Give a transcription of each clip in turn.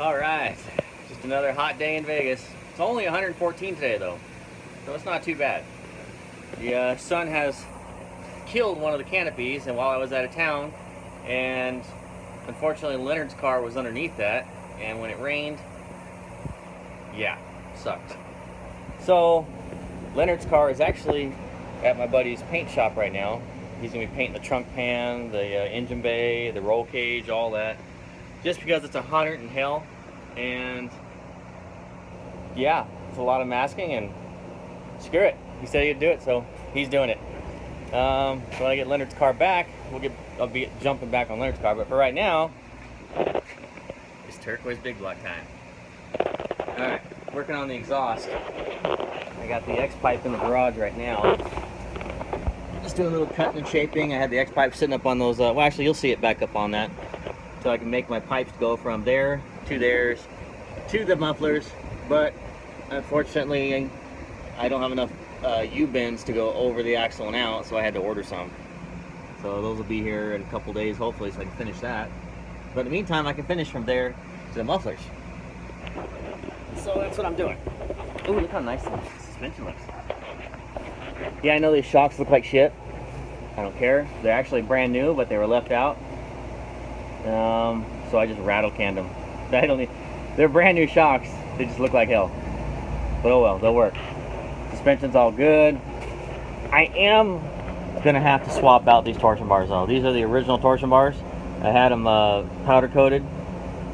All right, just another hot day in Vegas. It's only 114 today though, so it's not too bad. The sun has killed one of the canopies, and while I was out of town, and unfortunately Leonard's car was underneath that, and when it rained, yeah, sucked. So Leonard's car is actually at my buddy's paint shop right now. He's gonna be painting the trunk pan, the engine bay, the roll cage, all that, just because it's 100 in hell. And yeah, it's a lot of masking, and screw it, he said he'd do it, so he's doing it. So when I get Leonard's car back, I'll be jumping back on Leonard's car, but for right now, it's turquoise big block time. Alright, working on the exhaust. I got the X-pipe in the garage right now. Just doing a little cutting and shaping. I had the X-pipe sitting up on those, well actually you'll see it back up on that. So I can make my pipes go from there to theirs to the mufflers, but unfortunately I don't have enough U-bends to go over the axle and out, so I had to order some. So those will be here in a couple days hopefully, so I can finish that. But in the meantime I can finish from there to the mufflers. So that's what I'm doing. Ooh, look how nice the suspension looks. Yeah, I know these shocks look like shit. I don't care. They're actually brand new, but they were left out. So I just rattle canned them. They're brand new shocks. They just look like hell. But oh well, they'll work. Suspension's all good. I am gonna have to swap out these torsion bars though. These are the original torsion bars. I had them powder coated,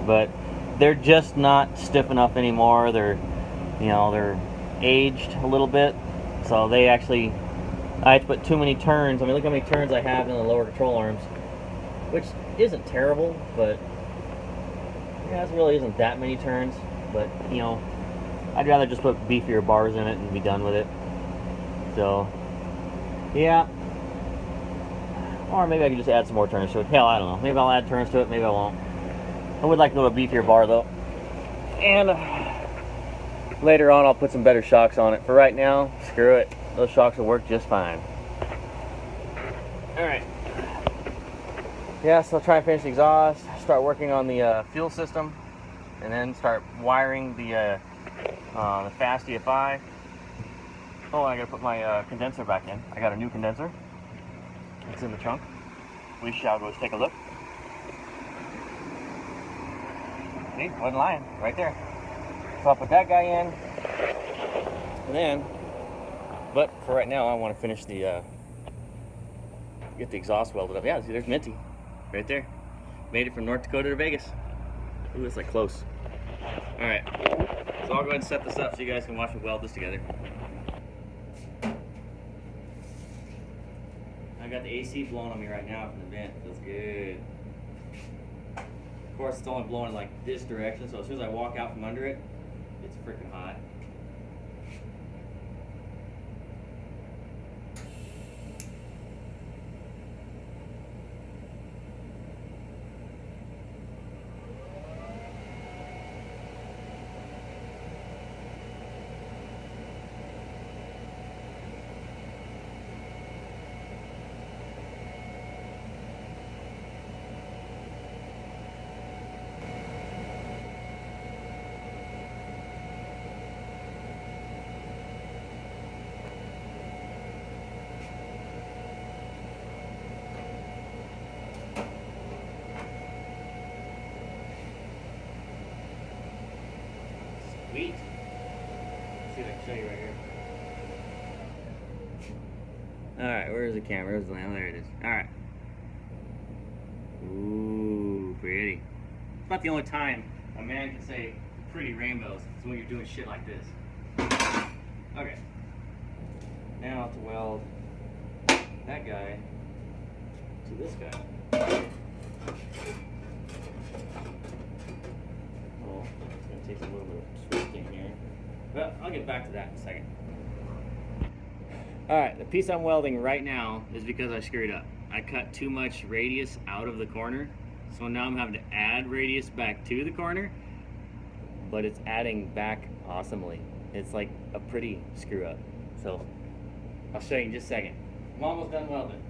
but they're just not stiff enough anymore. They're aged a little bit. So they actually, I had to put too many turns. I mean, look how many turns I have in the lower control arms, which isn't terrible, but yeah, it really isn't that many turns. But I'd rather just put beefier bars in it and be done with it. So yeah, or maybe I can just add some more turns to it. Hell, I don't know. Maybe I'll add turns to it. Maybe I won't. I would like to go to a beefier bar though, and later on I'll put some better shocks on it. For right now, screw it. Those shocks will work just fine. Alright. Yeah, so I'll try and finish the exhaust, start working on the fuel system, and then start wiring the fast EFI. Oh, I gotta put my condenser back in. I got a new condenser. It's in the trunk. We shall go take a look. See, wasn't lying, right there. So I'll put that guy in, and then, but for right now I want to finish the, get the exhaust welded up. Yeah, see, there's Minty, right there. Made it from North Dakota to Vegas. Ooh, it's like close. Alright, so I'll go ahead and set this up so you guys can watch me weld this together. I got the AC blowing on me right now from the vent. Feels good. Of course, it's only blowing in like this direction, so as soon as I walk out from under it, it's freaking hot. Sweet. Let's see if I can show you right here. Alright, where's the camera? Where's the lamp? There it is. Alright. Ooh, pretty. It's not the only time a man can say pretty rainbows. It's when you're doing shit like this. Okay. Now to weld that guy to this guy. Oh, it's going to take a little bit of twisting here. But I'll get back to that in a second. Alright, the piece I'm welding right now is because I screwed up. I cut too much radius out of the corner, so now I'm having to add radius back to the corner, but it's adding back awesomely. It's like a pretty screw up. So I'll show you in just a second. I'm almost done welding.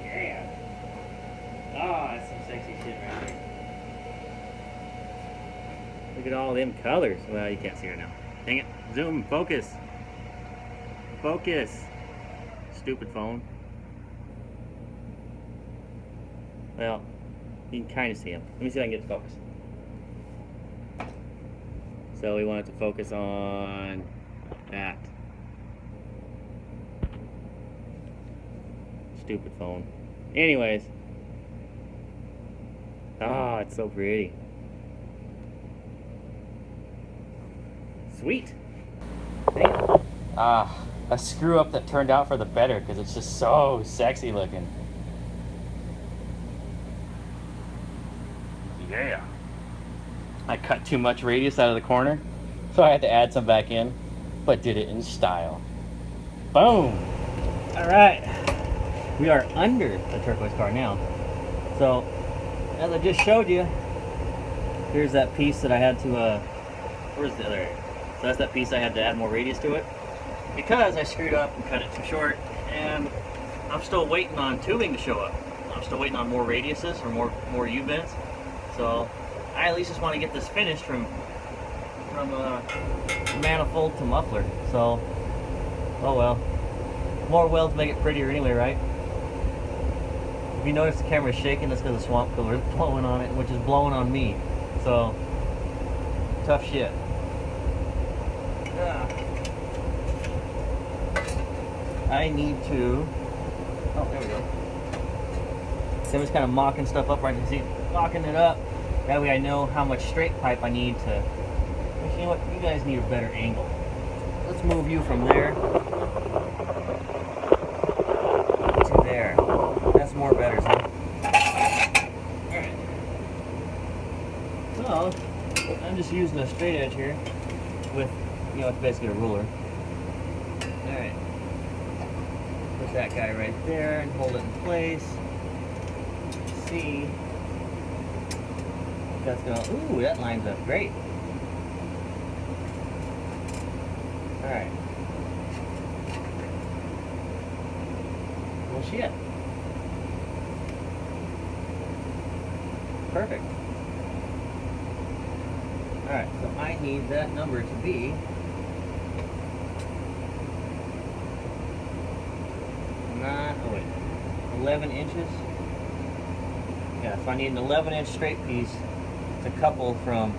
Yeah. Oh, that's some sexy shit right there. Look at all them colors. Well, you can't see her now. Dang it. Zoom. Focus. Focus. Stupid phone. Well, you can kind of see them. Let me see if I can get it to focus. So we want it to focus on that. Stupid phone. Anyways. Oh, it's so pretty. Sweet. Damn. Ah, a screw up that turned out for the better because it's just so sexy looking. Yeah. I cut too much radius out of the corner, so I had to add some back in, but did it in style. Boom! Alright. We are under the turquoise car now. So, as I just showed you, here's that piece that I had to, where's the other area? So that's that piece I had to add more radius to it, because I screwed up and cut it too short, and I'm still waiting on tubing to show up. I'm still waiting on more radiuses or more U-bends. So I at least just want to get this finished from manifold to muffler. So, oh well. More welds make it prettier anyway, right? If you notice the camera's shaking, that's because the swamp cooler is blowing on it, which is blowing on me. So, tough shit. I need to, oh, there we go. So I'm just kind of mocking stuff up right now. See, mocking it up. That way I know how much straight pipe I need to, actually, you know what, you guys need a better angle. Let's move you from there to there. That's more better, huh? Alright. So, I'm just using a straight edge here with, you know, it's basically a ruler. Alright. Put that guy right there and hold it in place. See. That's gonna, ooh, that lines up great. Alright. Well, shit. Perfect. Alright, so I need that number to be 11 inches. Yeah, so I need an 11-inch straight piece to couple from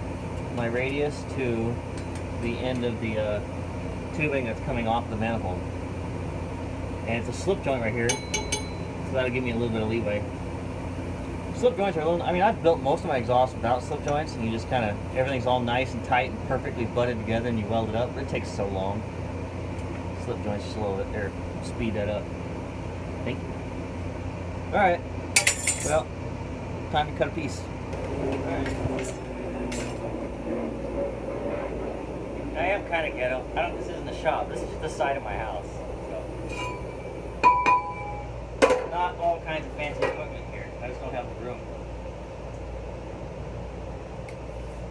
my radius to the end of the tubing that's coming off the manifold. And it's a slip joint right here, so that'll give me a little bit of leeway. Slip joints are a little, I mean, I've built most of my exhausts without slip joints, and you just kind of, everything's all nice and tight and perfectly butted together and you weld it up, but it takes so long. Slip joints slow it, or speed that up. Thank you. Alright, well, time to cut a piece. Alright. I am kind of ghetto. This isn't the shop, this is just the side of my house. So. Not all kinds of fancy equipment here. I just don't have the room.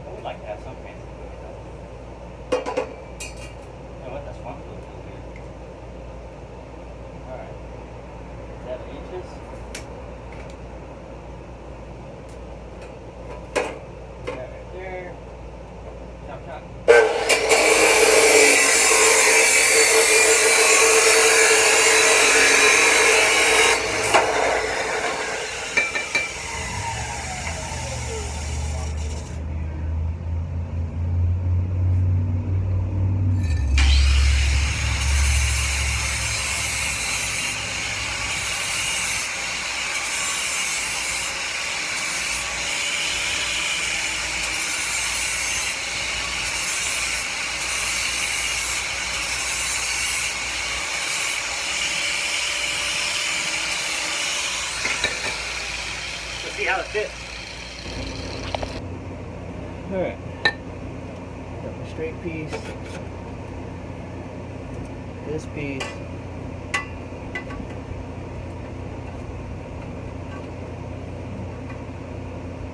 I would like to have some fancy equipment though. You know what? That's one cool tool here. Alright. 7 inches. That right there. Chop, chop. See how it fits. Alright. Got my straight piece. This piece.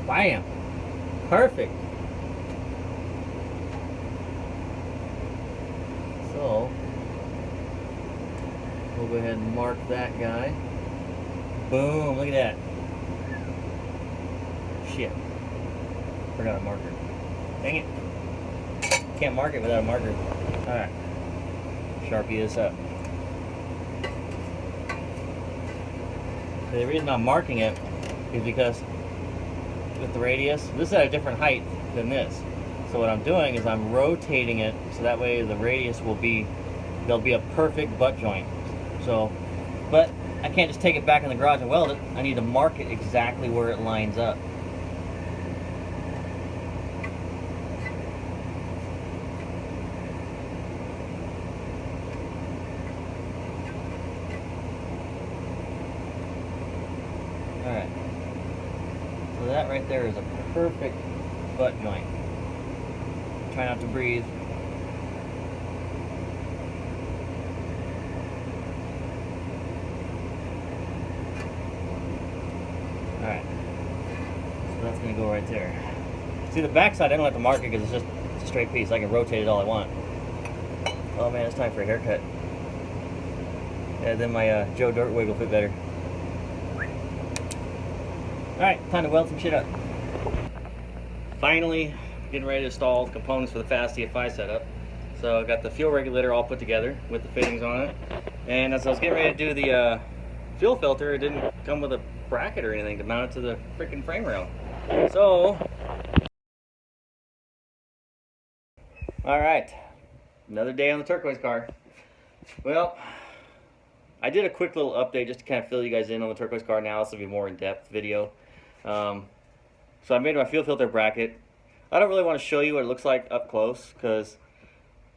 Bam! Perfect. So We'll go ahead and mark that guy. Boom, look at that. Shit. Forgot a marker. Dang it. Can't mark it without a marker. Alright. Sharpie this up. So the reason I'm marking it is because with the radius, this is at a different height than this. So what I'm doing is I'm rotating it so that way the radius will be, there'll be a perfect butt joint. So, but I can't just take it back in the garage and weld it. I need to mark it exactly where it lines up. Alright. So that right there is a perfect butt joint. Try not to breathe. Alright. So that's going to go right there. See, the back side I don't have to mark it because it's a straight piece. I can rotate it all I want. Oh man, it's time for a haircut. Yeah, then my Joe Dirt wig will fit better. Alright, time to weld some shit up. Finally, getting ready to install the components for the fast TFI setup. So I got the fuel regulator all put together with the fittings on it. And as I was getting ready to do the fuel filter, it didn't come with a bracket or anything to mount it to the freaking frame rail. So, alright, another day on the turquoise car. Well, I did a quick little update just to kind of fill you guys in on the turquoise car. Now this will be a more in-depth video. So I made my fuel filter bracket. I don't really want to show you what it looks like up close because,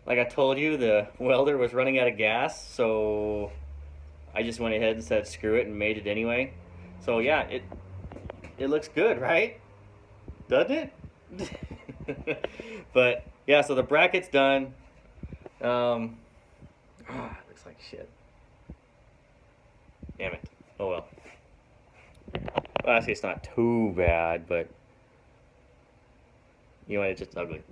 like I told you, the welder was running out of gas, so I just went ahead and said screw it and made it anyway. So yeah, it looks good, right? Doesn't it? But yeah, so the bracket's done. Looks like shit. Damn it. Oh well. Well, actually, it's not too bad, but you know what? It's just ugly.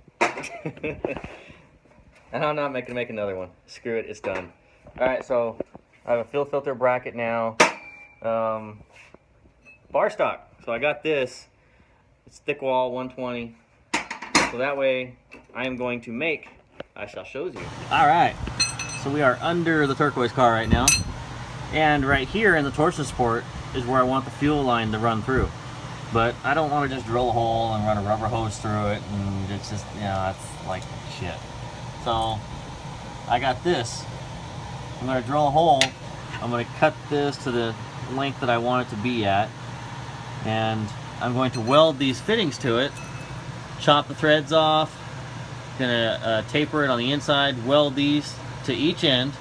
And I'm not making make another one. Screw it. It's done. All right, so I have a fuel filter bracket now. Bar stock. So I got this. It's thick wall 120. So that way, I am going to make. I shall show you. All right. So we are under the turquoise car right now, and right here in the torsion support is where I want the fuel line to run through. But I don't want to just drill a hole and run a rubber hose through it, and it's just, you know, that's like shit. So I got this. I'm going to drill a hole. I'm going to cut this to the length that I want it to be at, and I'm going to weld these fittings to it, chop the threads off, gonna taper it on the inside, weld these to each end.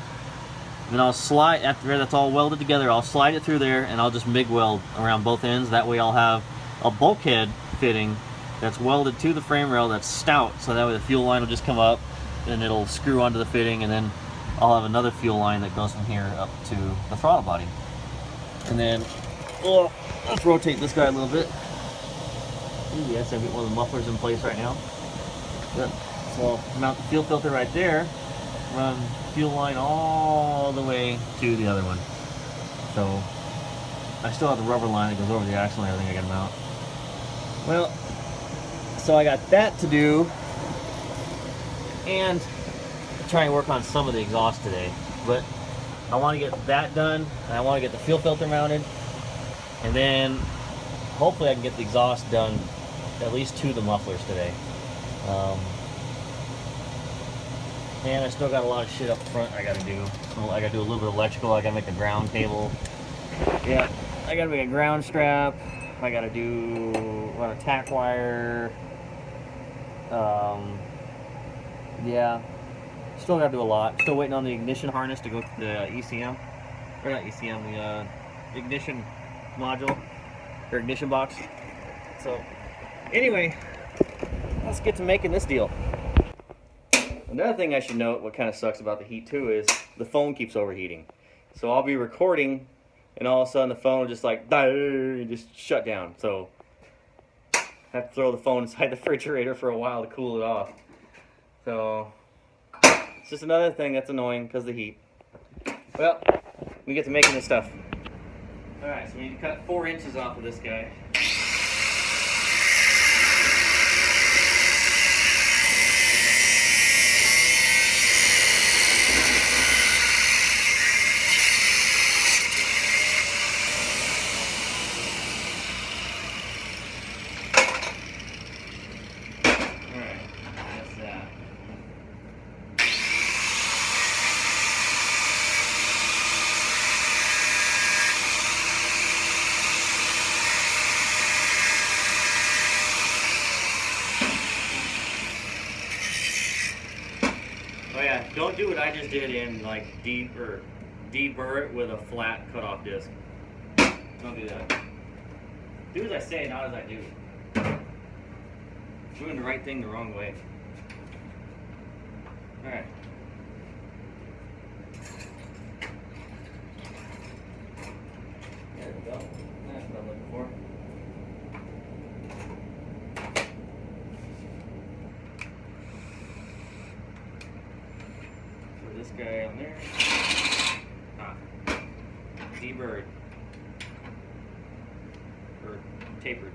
Then I'll slide, after that's all welded together, I'll slide it through there and I'll just MIG weld around both ends. That way I'll have a bulkhead fitting that's welded to the frame rail that's stout, so that way the fuel line will just come up and it'll screw onto the fitting, and then I'll have another fuel line that goes from here up to the throttle body. And then, let's rotate this guy a little bit. Ooh, yes, I've got one of the mufflers in place right now. Yep. So I'll mount the fuel filter right there, run fuel line all the way to the other one. So I still have the rubber line that goes over the axle and everything I gotta mount. Well, so I got that to do, and try and work on some of the exhaust today. But I want to get that done, and I want to get the fuel filter mounted, and then hopefully I can get the exhaust done, at least to the mufflers today. And I still got a lot of shit up front I gotta do. So I gotta do a little bit of electrical. I gotta make a ground cable. Yeah, I gotta make a ground strap. I gotta run a tack wire. Yeah, still gotta do a lot. Still waiting on the ignition harness to go to the ECM, or not ECM, the ignition module or ignition box. So anyway, let's get to making this deal. Another thing I should note, what kind of sucks about the heat too, is the phone keeps overheating. So I'll be recording, and all of a sudden the phone will just like just shut down. So I have to throw the phone inside the refrigerator for a while to cool it off. So it's just another thing that's annoying because of the heat. Well, we get to making this stuff. Alright, so we need to cut 4 inches off of this guy. Oh yeah, don't do what I just did and like deburr it with a flat cutoff disc. Don't do that. Do as I say, not as I do. Doing the right thing the wrong way. Alright. There we go. That's what I'm looking for. This guy on there. Deburred. Or tapered.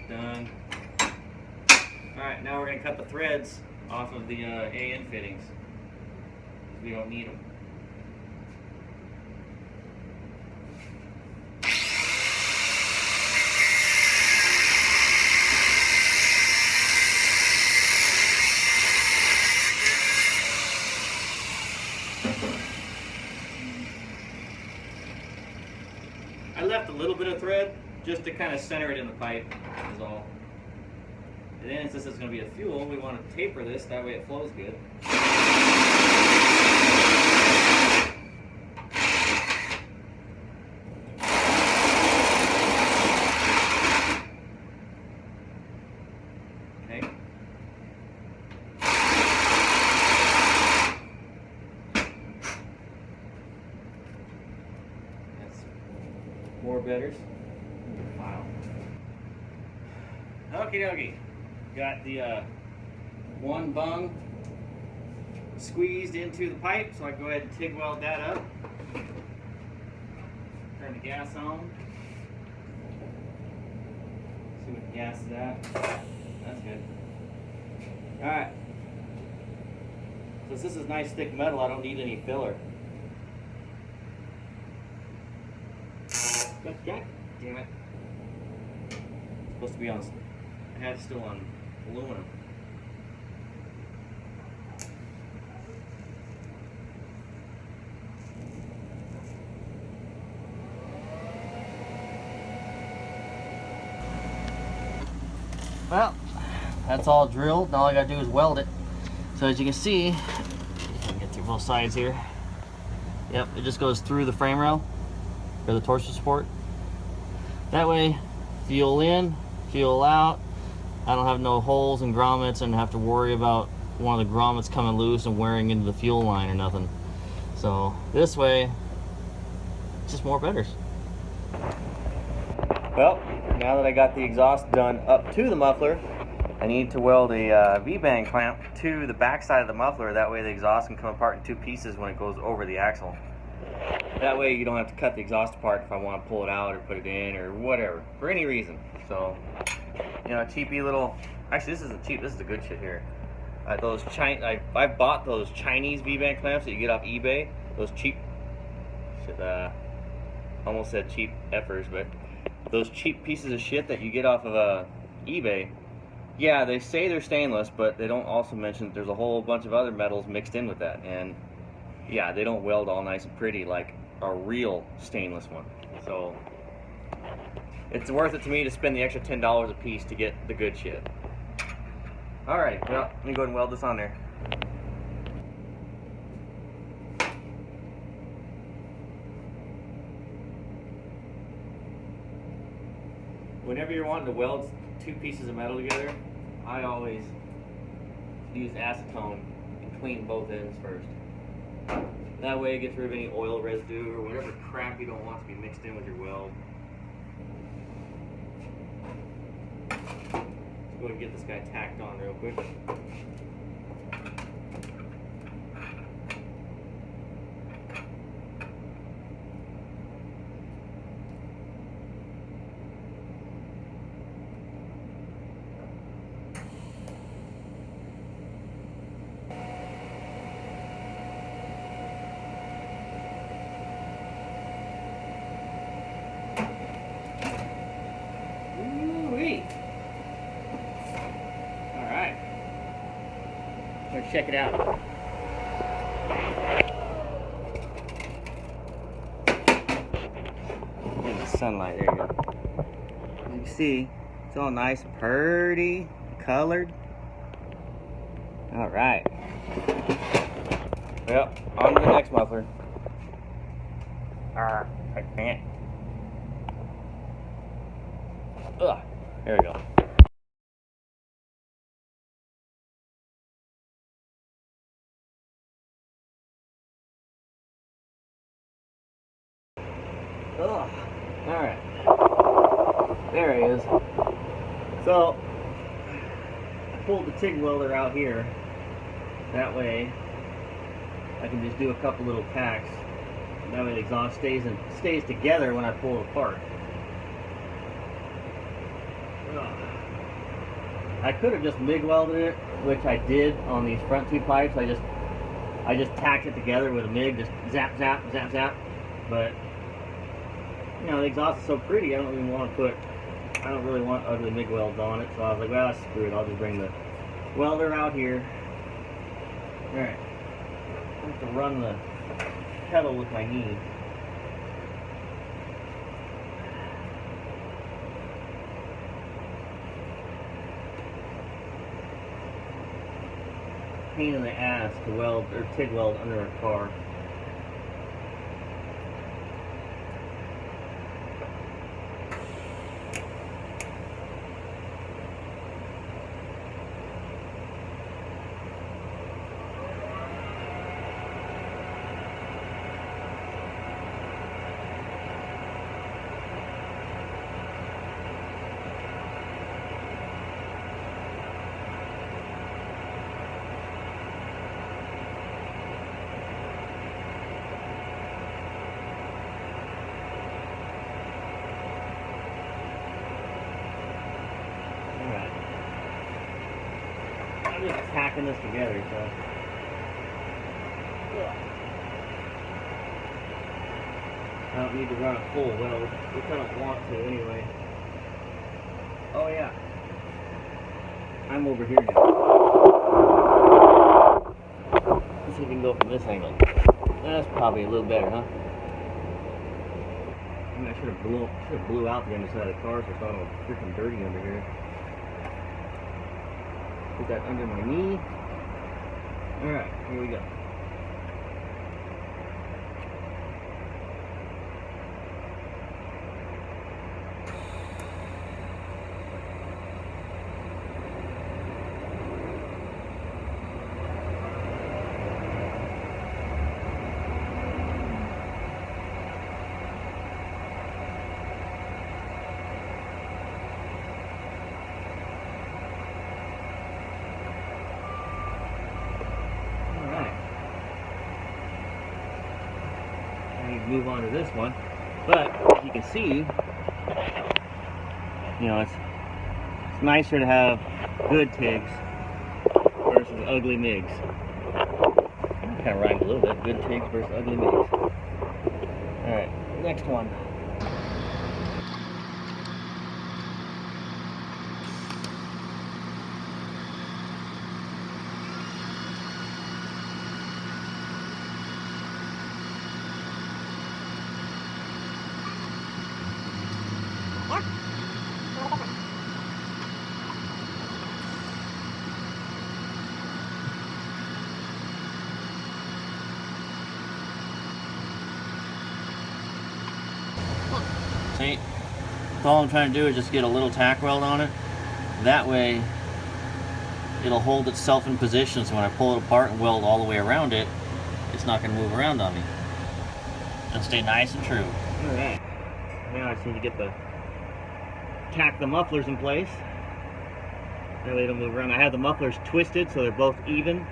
Done. Alright, now we're going to cut the threads off of the AN fittings. We don't need them. I left a little bit of thread just to kind of center it in the pipe, is all. And then since it's going to be a fuel, we want to taper this, that way it flows good. Okay. More betters. Wow. Okie dokie. Got the one bung squeezed into the pipe, so I can go ahead and TIG weld that up. Turn the gas on. See what the gas is at. That's good. Alright. Since this is nice thick metal, I don't need any filler. God damn it. It's supposed to be on, I had it still on aluminum. Well, that's all drilled. Now all I gotta do is weld it. So as you can see, I can get through both sides here. Yep, it just goes through the frame rail. For the torsion support. That way, fuel in, fuel out. I don't have no holes and grommets and have to worry about one of the grommets coming loose and wearing into the fuel line or nothing. So this way, it's just more betters. Well, now that I got the exhaust done up to the muffler, I need to weld a V-bang clamp to the back side of the muffler. That way the exhaust can come apart in 2 pieces when it goes over the axle. That way you don't have to cut the exhaust apart if I want to pull it out or put it in or whatever, for any reason. So, you know, cheapy little, actually this isn't cheap, this is the good shit here. I bought those Chinese V-bang clamps that you get off eBay. Those cheap, almost said cheap effers, but those cheap pieces of shit that you get off of eBay. Yeah, they say they're stainless, but they don't also mention that there's a whole bunch of other metals mixed in with that. And yeah, they don't weld all nice and pretty like a real stainless one. So it's worth it to me to spend the extra $10 a piece to get the good shit. Alright, well, let me go ahead and weld this on there. Whenever you're wanting to weld 2 pieces of metal together, I always use acetone and clean both ends first. That way it gets rid of any oil residue or whatever crap you don't want to be mixed in with your weld. Let's go ahead and get this guy tacked on real quick. check it out. In the sunlight, there you go. As you can see, it's all nice and pretty, colored. All right. Well, on to the next muffler. I can't. Ugh, there we go. Ugh, alright. There he is. So, I pulled the TIG welder out here. That way, I can just do a couple little tacks. That way the exhaust stays together when I pull it apart. I could have just MIG welded it, which I did on these front two pipes. I just tacked it together with a MIG, just zap, zap, zap, zap. But you know, the exhaust is so pretty, I don't really want ugly MIG welds on it. So I was like, well, screw it. I'll just bring the welder out here. All right, I have to run the pedal with my knee. Pain in the ass to weld or TIG weld under a car. I'm just tacking this together, so. I don't need to run a full weld, which I don't want to anyway. Oh yeah. I'm over here now. Let's see if we can go from this angle. That's probably a little better, huh? I mean, I should have blew out the underside of the car so it's all freaking dirty under here. Put that under my knee. Alright, here we go. Move on to this one, but as you can see, you know, it's nicer to have good TIGs versus ugly MIGs. Kind of rhymes a little bit. Good TIGs versus ugly MIGs. All right, next one. See, all I'm trying to do is just get a little tack weld on it. That way, it'll hold itself in position, so when I pull it apart and weld all the way around it, it's not going to move around on me. It'll stay nice and true. Alright, now I just need to tack the mufflers in place. That way they don't move around. I have the mufflers twisted so they're both even,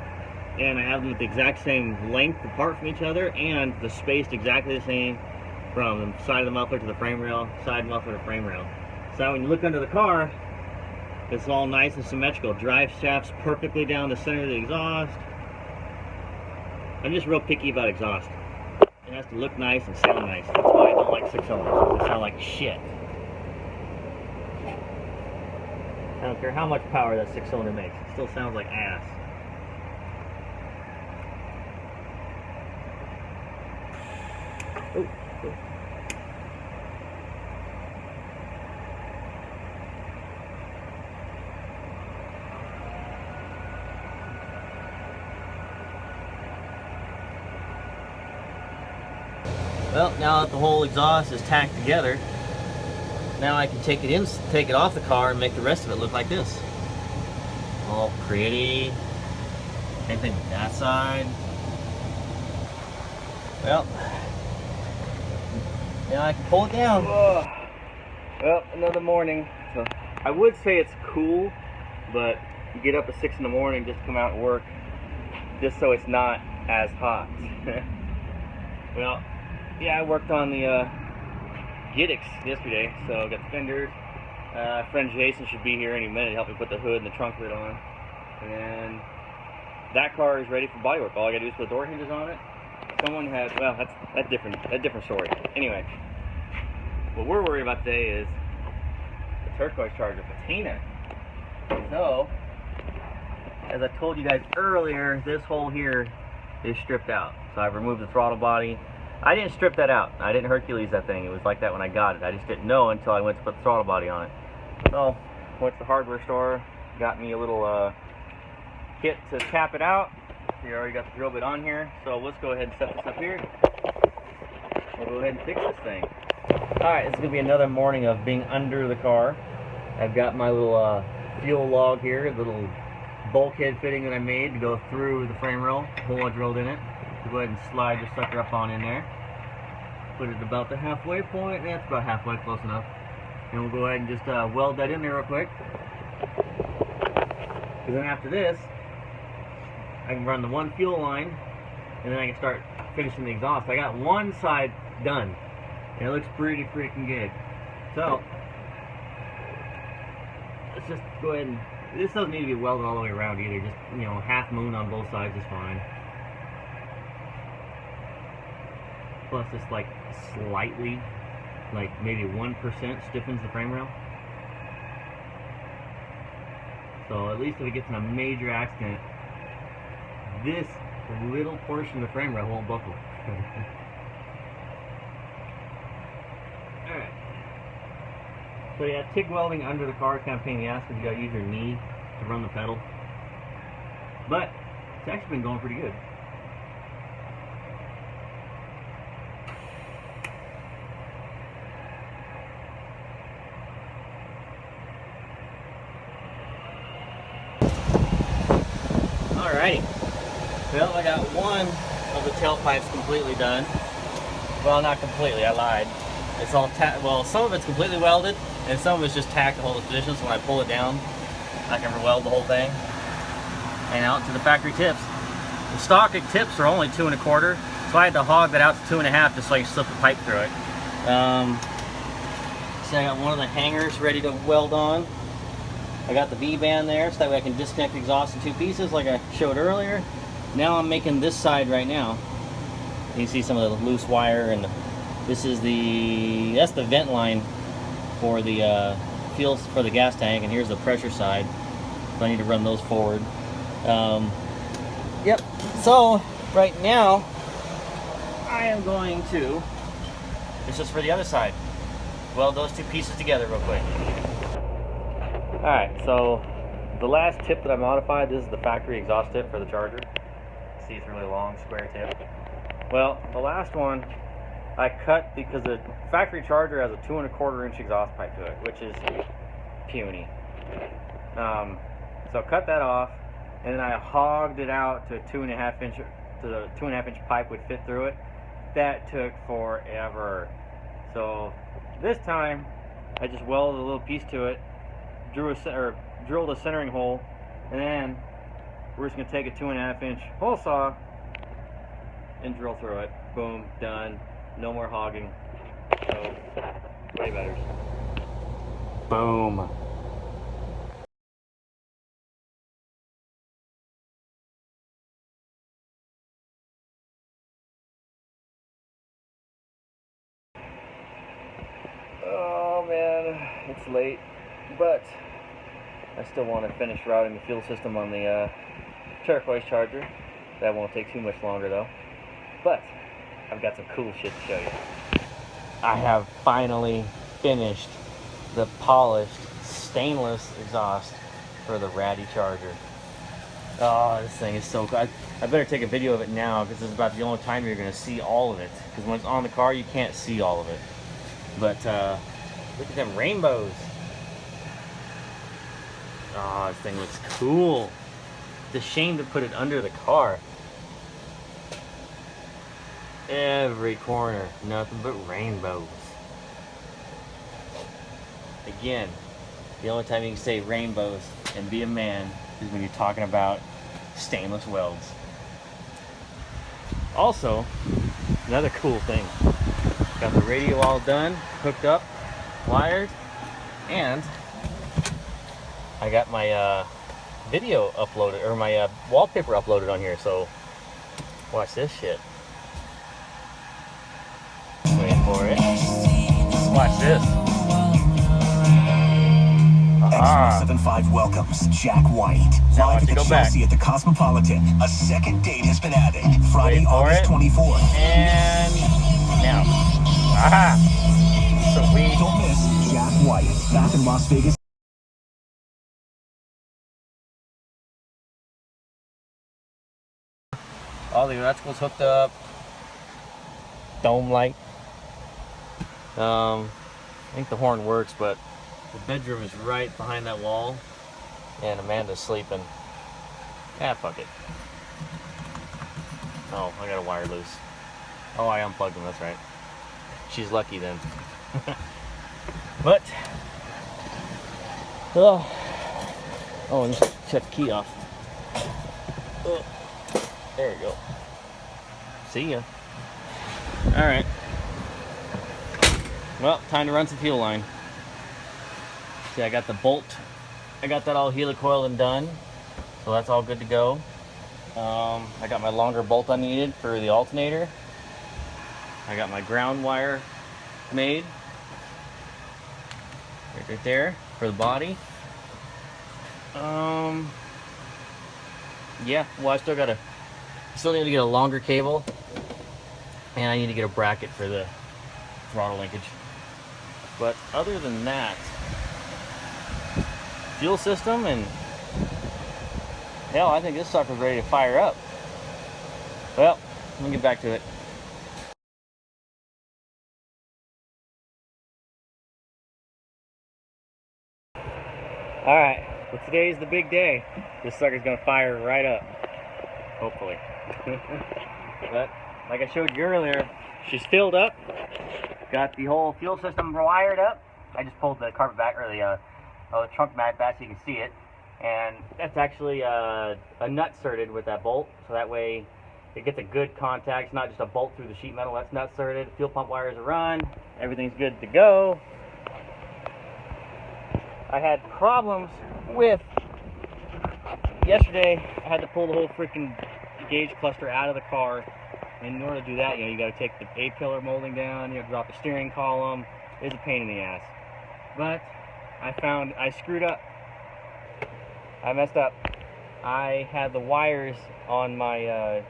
and I have them at the exact same length apart from each other, and they're spaced exactly the same from the side of the muffler to the frame rail, side muffler to frame rail. So when you look under the car, it's all nice and symmetrical. Drive shaft's perfectly down the center of the exhaust. I'm just real picky about exhaust. It has to look nice and sound nice. That's why I don't like 6-cylinders. They sound like shit. I don't care how much power that 6-cylinder makes. It still sounds like ass. Oh. Well, now that the whole exhaust is tacked together, now I can take it off the car and make the rest of it look like this. All pretty. Same thing with that side. Well, now I can pull it down. Oh. Well, another morning. So I would say it's cool, but you get up at 6 in the morning just to come out and work, just so it's not as hot. Well, yeah, I worked on the Gittix yesterday, so I got the fenders. Friend Jason should be here any minute to help me put the hood and the trunk lid on. And then that car is ready for bodywork. All I gotta do is put the door hinges on it. Someone had, well, that's different story. Anyway, what we're worried about today is the turquoise charger patina. So, as I told you guys earlier, this hole here is stripped out. So I've removed the throttle body. I didn't strip that out. I didn't Hercules that thing. It was like that when I got it. I just didn't know until I went to put the throttle body on it. So, went to the hardware store, got me a little kit to tap it out. You already got the drill bit on here. So let's go ahead and set this up here. We'll go ahead and fix this thing. Alright, it's going to be another morning of being under the car. I've got my little fuel log here, the little bulkhead fitting that I made to go through the frame rail. Hole I drilled in it. So go ahead and slide the sucker up on in there. Put it about the halfway point. That's about halfway, close enough. And we'll go ahead and just weld that in there real quick. Because then after this, I can run the one fuel line, and then I can start finishing the exhaust. I got one side done, and it looks pretty freaking good. So, let's just go ahead and, this doesn't need to be welded all the way around either. Just, you know, half moon on both sides is fine. Plus this like slightly, like maybe 1% stiffens the frame rail. So at least if it gets in a major accident, this little portion of the frame rail won't buckle. Alright. So yeah, TIG welding under the car is kind of a pain in the ass because you gotta use your knee to run the pedal. But it's actually been going pretty good. Alrighty. Well, I got one of the tailpipes completely done. Well, not completely, I lied. It's all well, some of it's completely welded, and some of it's just tacked to hold its position, so when I pull it down, I can re-weld the whole thing. And out to the factory tips. The stock tips are only 2 1/4, so I had to hog that out to 2 1/2 just so I can slip the pipe through it. So I got one of the hangers ready to weld on. I got the V-band there, so that way I can disconnect the exhaust in 2 pieces like I showed earlier. Now I'm making this side right now. You can see some of the loose wire, and this is that's the vent line for the fuel for the gas tank, and here's the pressure side. So I need to run those forward. Yep, so right now I am going to, this is for the other side, weld those 2 pieces together real quick. Alright, so the last tip that I modified, this is the factory exhaust tip for the charger. See, it's a really long square tip. Well, the last one I cut because the factory charger has a 2 1/4 exhaust pipe to it, which is puny. So I cut that off, and then I hogged it out to a 2 1/2 inch, to the 2 1/2 inch pipe would fit through it. That took forever. So this time I just welded a little piece to it, drilled a centering hole, and then we're just gonna take a 2 1/2 inch hole saw and drill through it. Boom, done. No more hogging. So way better. Boom. Oh man, it's late, but I still want to finish routing the fuel system on the turquoise charger. That won't take too much longer though. But I've got some cool shit to show you. I have finally finished the polished stainless exhaust for the Ratty Charger. Oh, this thing is so cool. I better take a video of it now because this is about the only time you're going to see all of it. Because when it's on the car, you can't see all of it. But look at them rainbows. Oh, this thing looks cool. It's a shame to put it under the car. Every corner, nothing but rainbows. Again, the only time you can say rainbows and be a man is when you're talking about stainless welds. Also, another cool thing. Got the radio all done, hooked up, wired, and I got my video uploaded, or my wallpaper uploaded on here, so watch this shit. Wait for it. Watch this. X475 welcomes Jack White. Live at the Chelsea at the Cosmopolitan. A second date has been added. Friday, August 24th. And now. Aha! Sweet. Don't miss Jack White. Back in Las Vegas. All the electricals hooked up. Dome light. I think the horn works, but the bedroom is right behind that wall, and Amanda's sleeping. Ah, fuck it. Oh, I got a wire loose. Oh, I unplugged them, that's right. She's lucky then. But, oh, and just shut the key off. Oh, there we go. See ya. Alright. Well, time to run some fuel line. See, I got the bolt. I got that all helicoiled and done. So that's all good to go. I got my longer bolt I needed for the alternator. I got my ground wire made. Right there for the body. Yeah, well, I still need to get a longer cable. And I need to get a bracket for the throttle linkage. But other than that, fuel system, and hell, I think this sucker's ready to fire up. Well, let me get back to it. Alright, well, today's the big day. This sucker's gonna fire right up. Hopefully. But like I showed you earlier, she's filled up. Got the whole fuel system wired up. I just pulled the carpet back, or the trunk mat back so you can see it. And that's actually a nut serted with that bolt, so that way it gets a good contact. It's not just a bolt through the sheet metal. That's nut serted. Fuel pump wires are run. Everything's good to go. I had problems with yesterday. I had to pull the whole freaking gauge cluster out of the car. And in order to do that, you got to take the A-pillar molding down. You have to drop the steering column. It's a pain in the ass. But I found I screwed up. I messed up. I had the wires on my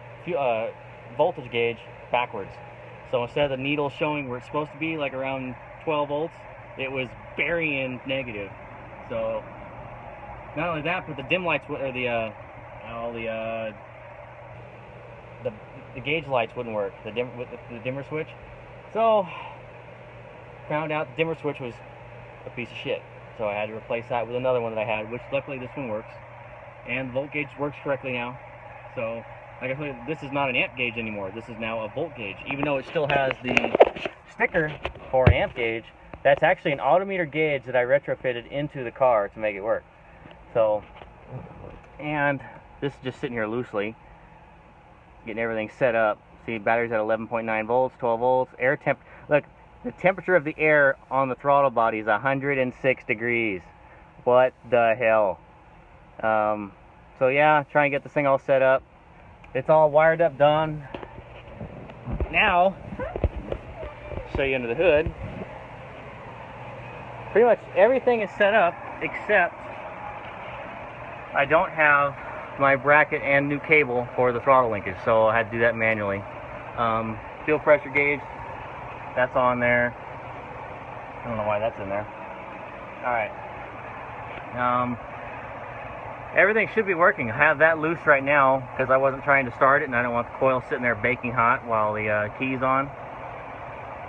voltage gauge backwards. So instead of the needle showing where it's supposed to be, like around 12 volts, it was burying negative. So not only that, but the dim lights, or the gauge lights wouldn't work. The dimmer switch. So found out the dimmer switch was a piece of shit. So I had to replace that with another one that I had, which luckily this one works. And the volt gauge works correctly now. So, like I told you, this is not an amp gauge anymore. This is now a volt gauge. Even though it still has the sticker for an amp gauge, that's actually an autometer gauge that I retrofitted into the car to make it work. So, and this is just sitting here loosely, getting everything set up. See, battery's at 11.9 volts, 12 volts. Air temp. Look, the temperature of the air on the throttle body is 106 degrees. What the hell? So yeah, try and get this thing all set up. It's all wired up, done. Now, show you under the hood. Pretty much everything is set up except I don't have my bracket and new cable for the throttle linkage, so I had to do that manually. fuel pressure gauge. That's on there. I don't know why that's in there. Alright. Everything should be working. I have that loose right now because I wasn't trying to start it and I don't want the coil sitting there baking hot while the key's on.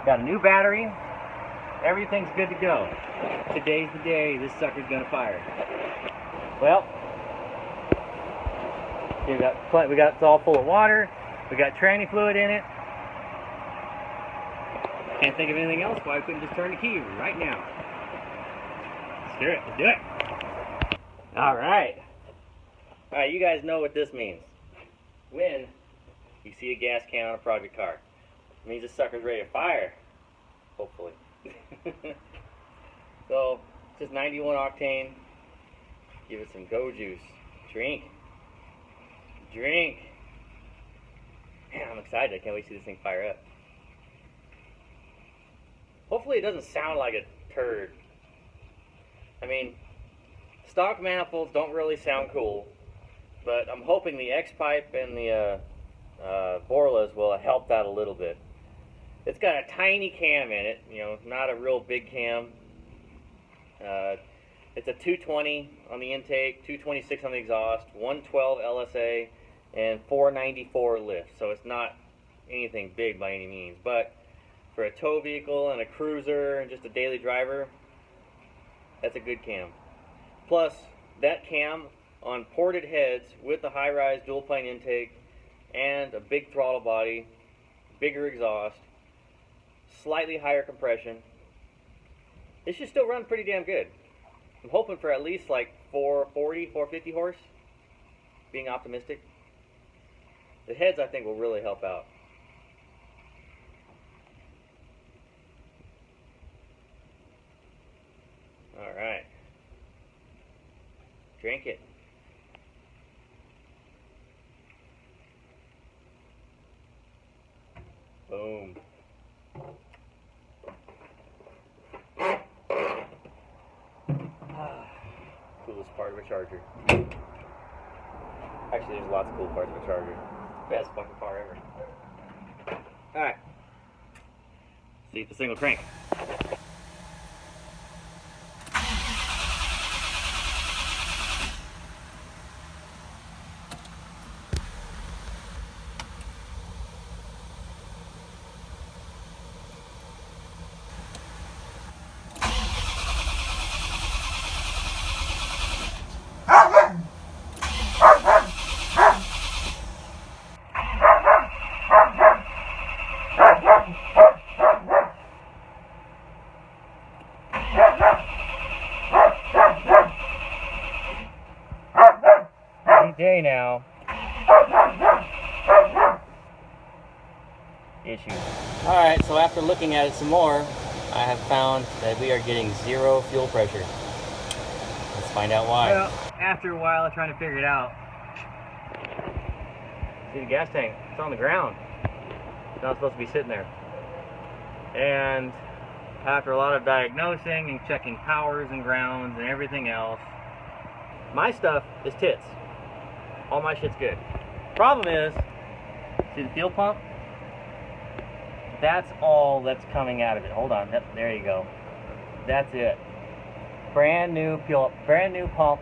Got a new battery. Everything's good to go. Today's the day this sucker's gonna fire. Well, we got it's all full of water. We got tranny fluid in it. Can't think of anything else why I couldn't just turn the key right now. Let's do it. Let's do it. All right. All right, you guys know what this means. When you see a gas can on a project car, it means this sucker's ready to fire. Hopefully. So, just 91 octane. Give it some go juice. Drink. Drink. Man, I'm excited. I can't wait to see this thing fire up. Hopefully it doesn't sound like a turd. I mean, stock manifolds don't really sound cool, but I'm hoping the X-pipe and the Borlas will help that a little bit. It's got a tiny cam in it, you know, not a real big cam. It's a 220 on the intake, 226 on the exhaust, 112 LSA, and 494 lift. So it's not anything big by any means, but for a tow vehicle and a cruiser and just a daily driver, that's a good cam. Plus, that cam on ported heads with the high-rise dual-plane intake and a big throttle body, bigger exhaust, slightly higher compression, it should still run pretty damn good. I'm hoping for at least like 440, 450 horse, being optimistic. The heads, I think, will really help out. All right. Drink it. Boom. Coolest part of a Charger. Actually, there's lots of cool parts of a Charger. Best fucking car ever. Alright. See if the thing will crank. Day now. Issues. Alright, so after looking at it some more, I have found that we are getting zero fuel pressure. Let's find out why. Well, after a while of trying to figure it out, see the gas tank, it's on the ground. It's not supposed to be sitting there. And after a lot of diagnosing and checking powers and grounds and everything else, my stuff is tits. All my shit's good. Problem is, see the fuel pump? That's all that's coming out of it. Hold on, there you go. That's it. Brand new pump,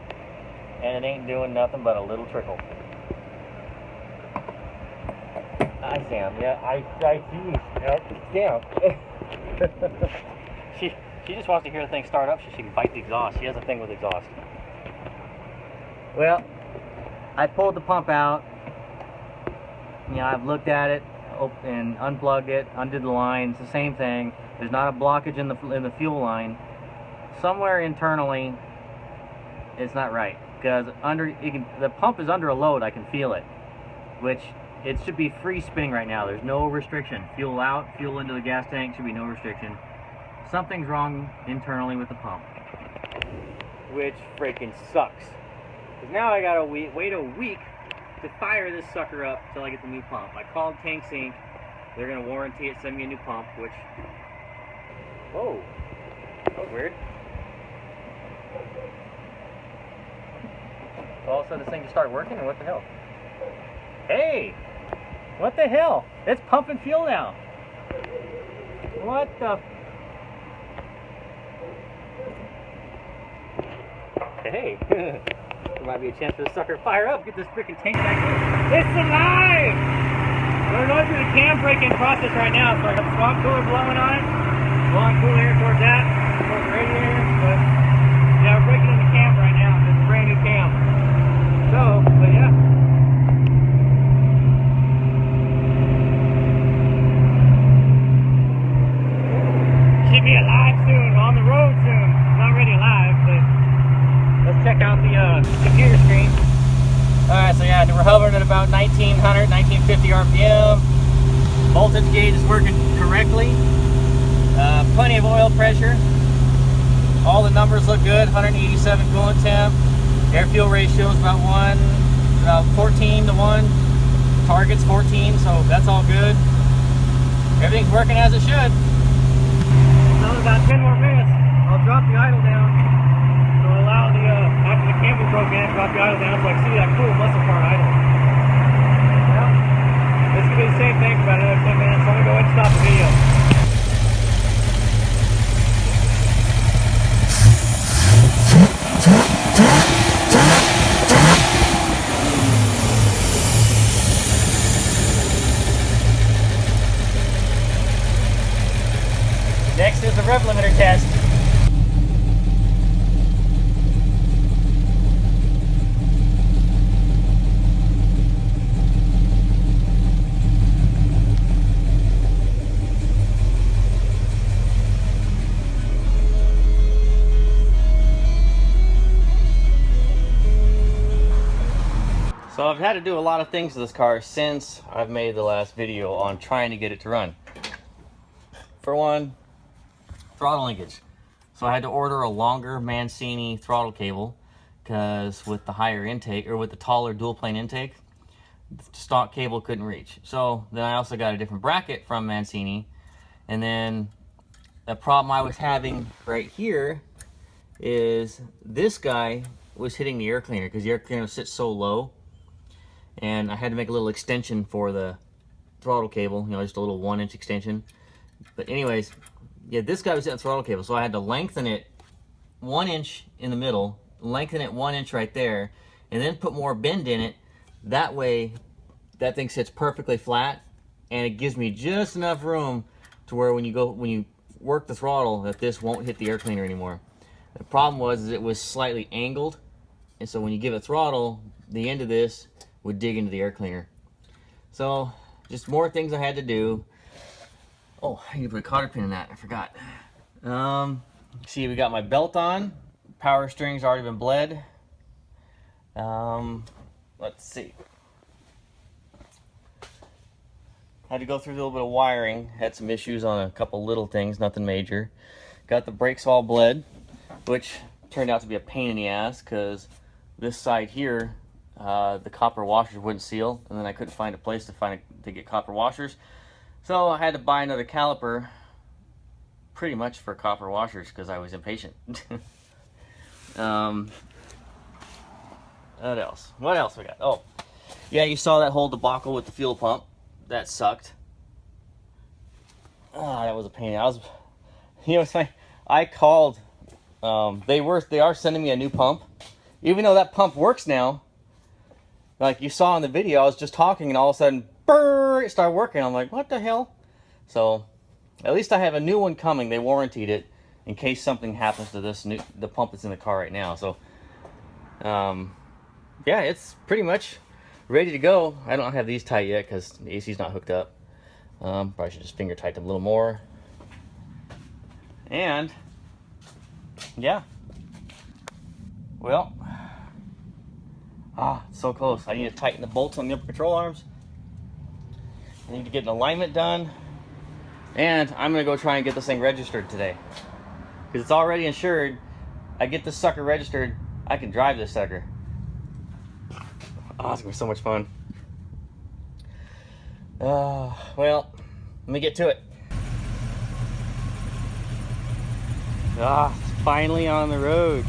and it ain't doing nothing but a little trickle. Hi, Sam. Yeah, I see. Sam. She just wants to hear the thing start up so she can bite the exhaust. She has a thing with exhaust. Well, I pulled the pump out. You know, I've looked at it and unplugged it, undid the lines, the same thing. There's not a blockage in the fuel line. Somewhere internally, it's not right because the pump is under a load. I can feel it, which it should be free spinning right now. There's no restriction. Fuel out, fuel into the gas tank, should be no restriction. Something's wrong internally with the pump, which freaking sucks. Because now I gotta wait a week to fire this sucker up until I get the new pump. I called Tank Sync. They're gonna warranty it, send me a new pump, which... Whoa. That was weird. All of a sudden this thing just started working, or what the hell? Hey! What the hell? It's pumping fuel now. What the? Hey, there might be a chance for the sucker to fire up. Get this freaking tank back in. It's alive! We're going through the cam break-in process right now, so I got the swamp cooler blowing on it. Blowing cool air towards that, towards the radiator. But yeah, we're breaking in the cam right now. It's a brand new cam. So, but yeah. Should be alive soon, on the road soon. Not already alive, but let's check out the computer screen. Alright, so yeah, we're hovering at about 1900, 1950 RPM. Voltage gauge is working correctly. Plenty of oil pressure. All the numbers look good. 187 coolant temp. Air fuel ratio is about 14 to 1. Target's 14, so that's all good. Everything's working as it should. So about 10 more minutes, I'll drop the idle down. So allow the, after the cam is broken in, drop the idle down so I can see that cool muscle car idle. Well, this could be the same thing for about another 10 minutes, so I'm going to go ahead and stop the video. Next is the Rev Limiter Test. So I've had to do a lot of things to this car since I've made the last video on trying to get it to run. For one, throttle linkage. So I had to order a longer Mancini throttle cable because with the higher intake, or with the taller dual plane intake, the stock cable couldn't reach. So then I also got a different bracket from Mancini. And then the problem I was having right here is this guy was hitting the air cleaner because the air cleaner sits so low. And I had to make a little extension for the throttle cable, you know, just a little 1-inch extension. But anyways, yeah, this guy was hitting the throttle cable, so I had to lengthen it 1 inch in the middle, lengthen it 1 inch right there, and then put more bend in it. That way, that thing sits perfectly flat, and it gives me just enough room to where when you work the throttle, that this won't hit the air cleaner anymore. The problem was it was slightly angled, and so when you give it throttle, the end of this would dig into the air cleaner. So, just more things I had to do. Oh, I need to put a cotter pin in that. I forgot. See, we got my belt on. Power steering's already been bled. Let's see. Had to go through a little bit of wiring. Had some issues on a couple little things, nothing major. Got the brakes all bled, which turned out to be a pain in the ass because this side here, the copper washers wouldn't seal, and then I couldn't find a place to get copper washers. So I had to buy another caliper pretty much for copper washers because I was impatient. What else? What else we got? Oh, yeah, you saw that whole debacle with the fuel pump. That sucked. Ah, that was a pain. You know, it's funny. I called. They are sending me a new pump, even though that pump works now. Like you saw in the video, I was just talking, and all of a sudden, brrr, it started working. I'm like, what the hell? So, at least I have a new one coming. They warranted it in case something happens to the pump that's in the car right now. So, yeah, it's pretty much ready to go. I don't have these tight yet because the AC's not hooked up. Probably should just finger tight them a little more. And, yeah. Well, it's so close. I need to tighten the bolts on the upper control arms. I need to get an alignment done. And I'm going to go try and get this thing registered today. Because it's already insured. I get this sucker registered, I can drive this sucker. Oh, it's going to be so much fun. Well, let me get to it. It's finally on the road.